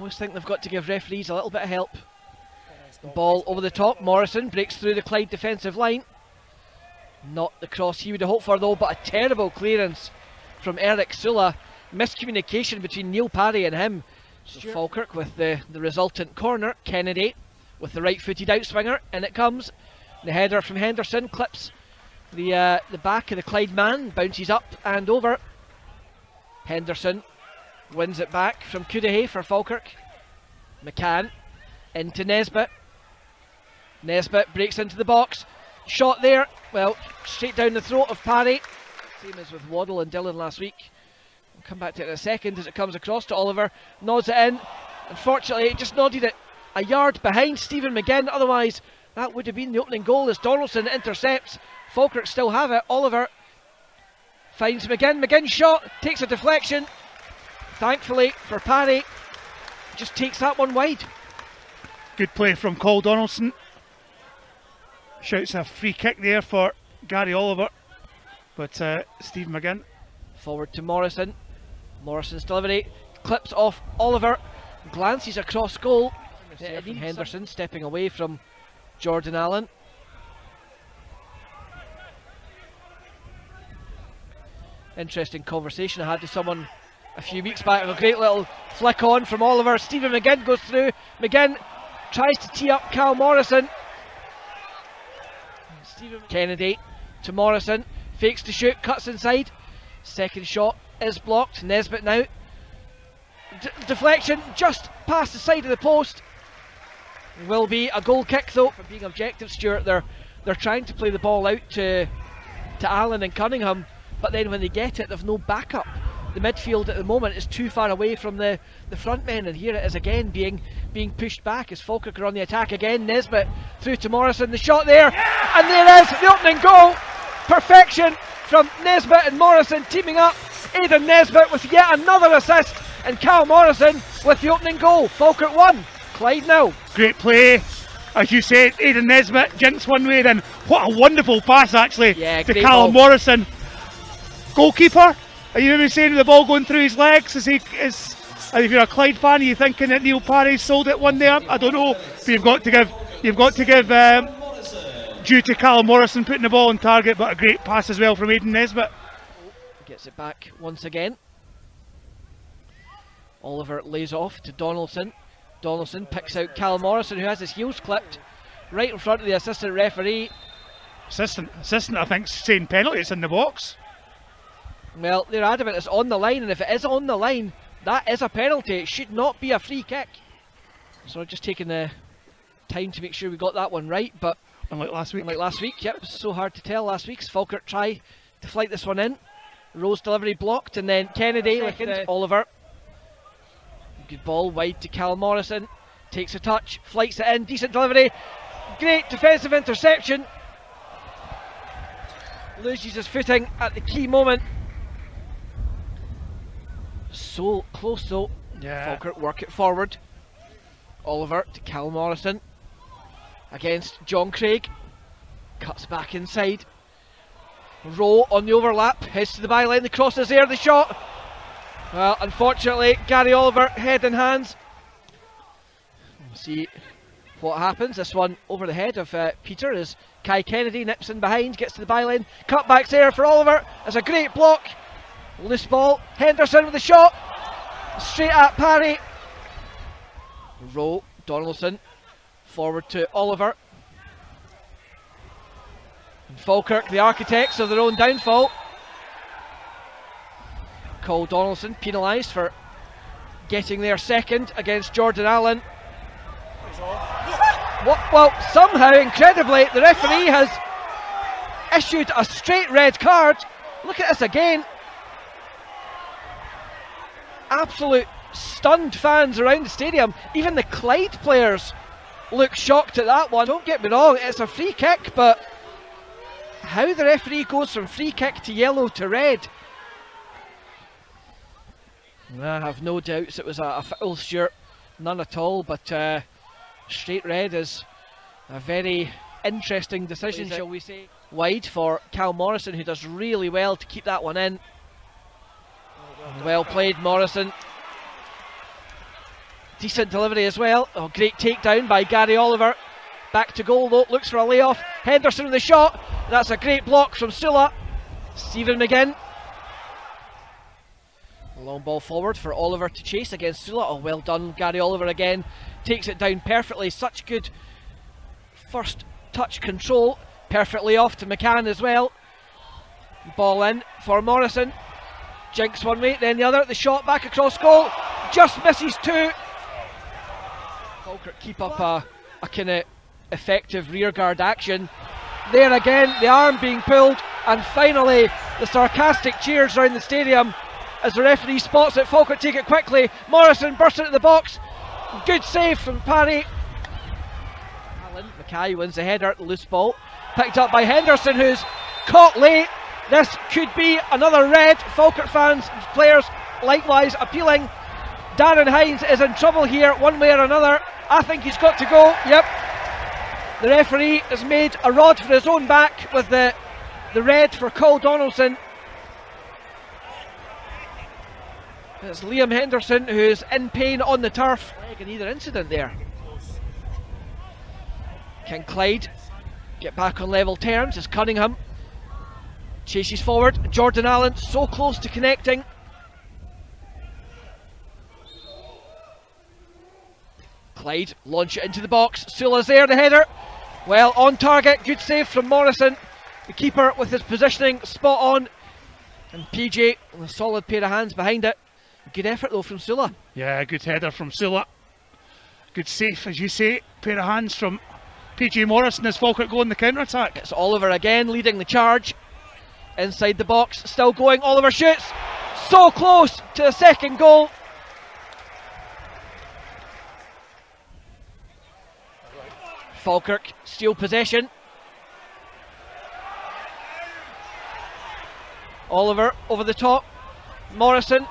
always think they've got to give referees a little bit of help. Ball over the top, Morrison breaks through the Clyde defensive line. Not the cross he would have hoped for though, but a terrible clearance from Eric Sula. Miscommunication between Neil Parry and him. So Falkirk with the resultant corner. Kennedy with the right-footed outswinger, and it comes. The header from Henderson clips the back of the Clyde man, bounces up and over. Henderson wins it back from Cudahy for Falkirk. McCann into Nesbitt. Nesbitt breaks into the box. Shot there, well, straight down the throat of Parry. Same as with Waddle and Dillon last week. We'll come back to it in a second as it comes across to Oliver. Nods it in. Unfortunately, it just nodded it a yard behind Stephen McGinn. Otherwise, that would have been the opening goal as Donaldson intercepts. Falkirk still have it. Oliver finds McGinn. McGinn shot, takes a deflection. Thankfully for Parry, just takes that one wide. Good play from Cole Donaldson. Shouts a free kick there for Gary Oliver, but Steve McGinn. Forward to Morrison. Morrison's delivery clips off Oliver, glances across goal. From Henderson stepping away from Jordan Allen. Interesting conversation I had with someone a few weeks back. A great little flick on from Oliver. Stephen McGinn goes through. McGinn tries to tee up Cal Morrison. Kennedy to Morrison, fakes to shoot, cuts inside. Second shot is blocked. Nesbitt now. Deflection just past the side of the post. Will be a goal kick though. For being objective, Stuart, they're trying to play the ball out to Allen and Cunningham, but then when they get it, they've no backup. The midfield at the moment is too far away from the front men, and here it is again being pushed back as Falkirk are on the attack again. Nesbitt through to Morrison, the shot there, and there is the opening goal. Perfection from Nesbitt and Morrison teaming up. Aidan Nesbitt with yet another assist, and Cal Morrison with the opening goal. Falkirk 1, Clyde 0. Great play, as you said. Aidan Nesbitt jinx one way, then what a wonderful pass actually to Cal Morrison. Goalkeeper. Are you maybe saying the ball going through his legs? If you're a Clyde fan, are you thinking that Neil Parry sold it one there? I don't know. But you've got to give due to Callum Morrison putting the ball on target, but a great pass as well from Aidan Nesbitt. Gets it back once again. Oliver lays off to Donaldson. Donaldson picks out Callum Morrison, who has his heels clipped right in front of the assistant referee. Assistant, I think, saying penalty. It's in the box. Well, they're adamant it's on the line, and if it is on the line, that is a penalty. It should not be a free kick. So just taking the time to make sure we got that one right, but unlike last week, yep, so hard to tell last week. Falkirk try to flight this one in. Rose delivery blocked, and then Kennedy looking to Oliver. Good ball wide to Cal Morrison. Takes a touch, flights it in, decent delivery. Great defensive interception. Loses his footing at the key moment. So close though. Yeah. Falkirk work it forward. Oliver to Cal Morrison against John Craig. Cuts back inside. Rowe on the overlap, heads to the byline, the cross is there, the shot. Well, unfortunately, Gary Oliver, head in hands. We'll see what happens. This one over the head of Peter as Kai Kennedy nips in behind, gets to the byline. Cutbacks there for Oliver. It's a great block. Loose ball. Henderson with the shot. Straight at Parry. Rowe, Donaldson. Forward to Oliver. And Falkirk, the architects of their own downfall. Cole Donaldson penalised for getting there second against Jordan Allen. Well, somehow, incredibly, the referee has issued a straight red card. Look at this again. Absolute stunned fans around the stadium. Even the Clyde players look shocked at that one. Don't get me wrong, it's a free kick, but how the referee goes from free kick to yellow to red, I have no doubts it was a foul, Stuart. None at all, but straight red is a very interesting decision, shall we say. Wide for Cal Morrison, who does really well to keep that one in. Well played, Morrison. Decent delivery as well. Oh, great takedown by Gary Oliver. Back to goal though, looks for a layoff. Henderson with the shot. That's a great block from Sula. Stephen McGinn. A long ball forward for Oliver to chase against Sula. Oh, well done. Gary Oliver again takes it down perfectly. Such good first touch control. Perfectly off to McCann as well. Ball in for Morrison. Jinks one way, then the other. The shot back across goal. Just misses two. Falkirk keep up a kind of effective rearguard action. There again, the arm being pulled, and finally the sarcastic cheers around the stadium as the referee spots it. Falkirk take it quickly. Morrison bursts into the box. Good save from Parry. Alan Mackay wins the header. Loose ball picked up by Henderson, who's caught late. This could be another red. Falkirk fans, players likewise appealing. Darren Hines is in trouble here one way or another. I think he's got to go. Yep. The referee has made a rod for his own back with the red for Cole Donaldson. It's Liam Henderson who's in pain on the turf. In either incident there. Can Clyde get back on level terms as Cunningham chases forward? Jordan Allen so close to connecting. Clyde launch it into the box. Sula's there, the header. Well, on target, good save from Morrison. The keeper with his positioning spot on. And PJ with a solid pair of hands behind it. Good effort though from Sula. Yeah, good header from Sula. Good save, as you say. Pair of hands from PJ Morrison as Falkirk go on the counter attack. It's Oliver again leading the charge. Inside the box, still going. Oliver shoots. So close to the second goal. Falkirk steal possession. Oliver over the top. Morrison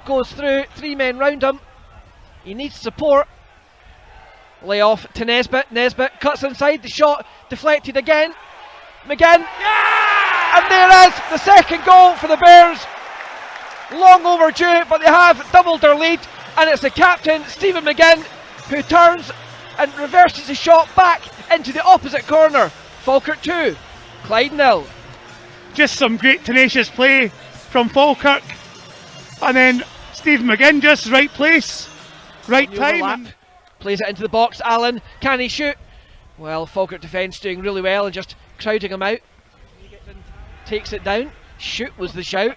goes through, three men round him. He needs support. Lay off to Nesbitt. Nesbitt cuts inside, the shot deflected again. McGinn. Yeah! And there is the second goal for the Bears. Long overdue, but they have doubled their lead, and it's the captain, Stephen McGinn, who turns and reverses the shot back into the opposite corner. Falkirk 2, Clyde 0. Just some great tenacious play from Falkirk, and then Stephen McGinn just right place, right time. Plays it into the box. Allen, can he shoot? Well, Falkirk defence doing really well and just crowding him out. Takes it down. Shoot was the shout.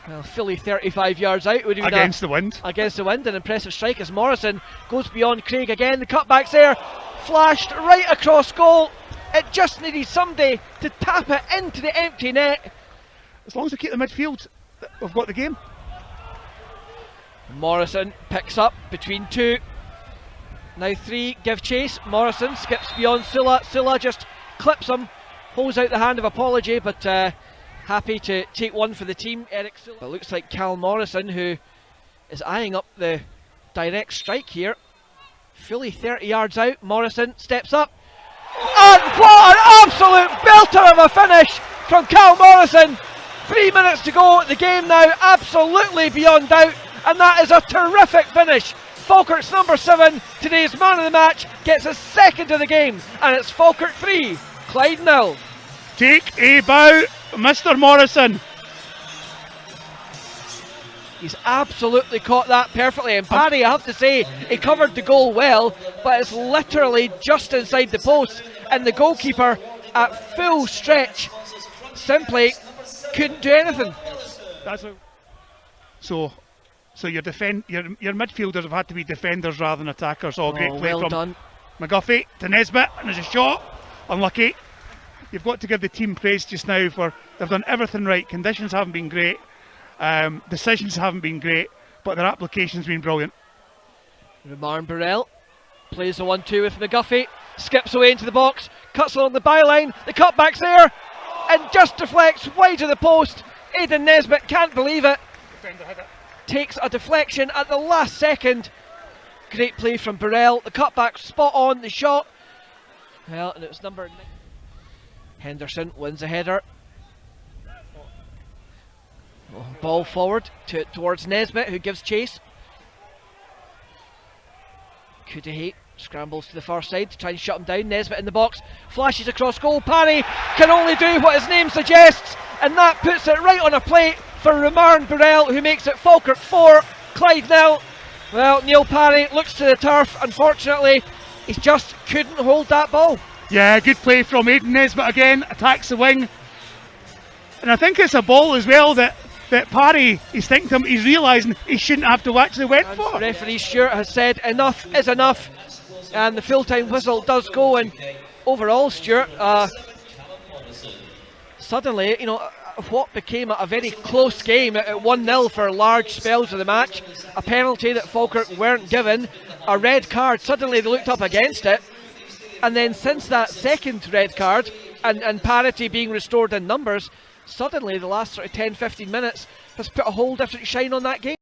Well, Philly 35 yards out. Would against the wind. Against the wind, an impressive strike as Morrison goes beyond Craig again. The cutback's there, flashed right across goal. It just needed somebody to tap it into the empty net. As long as we keep the midfield, we've got the game. Morrison picks up between two. Now three give chase. Morrison skips beyond Sula. Sula just clips him, holds out the hand of apology, but happy to take one for the team. Eric Sula. It looks like Cal Morrison, who is eyeing up the direct strike here. Fully 30 yards out. Morrison steps up. And what an absolute belter of a finish from Cal Morrison. 3 minutes to go. The game now absolutely beyond doubt. And that is a terrific finish. Falkirk's number 7, today's man of the match, gets his second of the game. And it's Falkirk 3, Clyde 0. Take a bow, Mr. Morrison. He's absolutely caught that perfectly. And Paddy, I have to say, he covered the goal well, but it's literally just inside the post. And the goalkeeper, at full stretch, simply couldn't do anything. So your midfielders have had to be defenders rather than attackers. Oh, great play well from done. McGuffey to Nesbitt, and there's a shot. Unlucky. You've got to give the team praise just now for they've done everything right. Conditions haven't been great, decisions haven't been great, but their application's been brilliant. Romain Burrell plays the 1-2 with McGuffey, skips away into the box, cuts along the byline, the cutback's there, and just deflects wide of the post. Aidan Nesbitt can't believe it. Defender hit it. Takes a deflection at the last second. Great play from Burrell. The cutback spot on the shot. Well, and it was number 9. Henderson wins a header. Ball forward towards Nesbitt, who gives chase. Cudahy scrambles to the far side to try and shut him down. Nesbitt in the box, flashes across goal. Parry can only do what his name suggests, and that puts it right on a plate for Romain Burrell, who makes it Falkirk 4, Clyde 0. Well, Neil Parry looks to the turf. Unfortunately, he just couldn't hold that ball. Yeah, good play from Aidan Nesbitt again, attacks the wing. And I think it's a ball as well that Parry, he's realising he shouldn't have to actually went and for. Referee Stewart has said enough is enough, and the full-time whistle does go. And overall, Stewart, suddenly, you know, what became a very close game at 1-0 for large spells of the match, a penalty that Falkirk weren't given, a red card, suddenly they looked up against it, and then since that second red card and parity being restored in numbers, suddenly the last sort of 10-15 minutes has put a whole different shine on that game.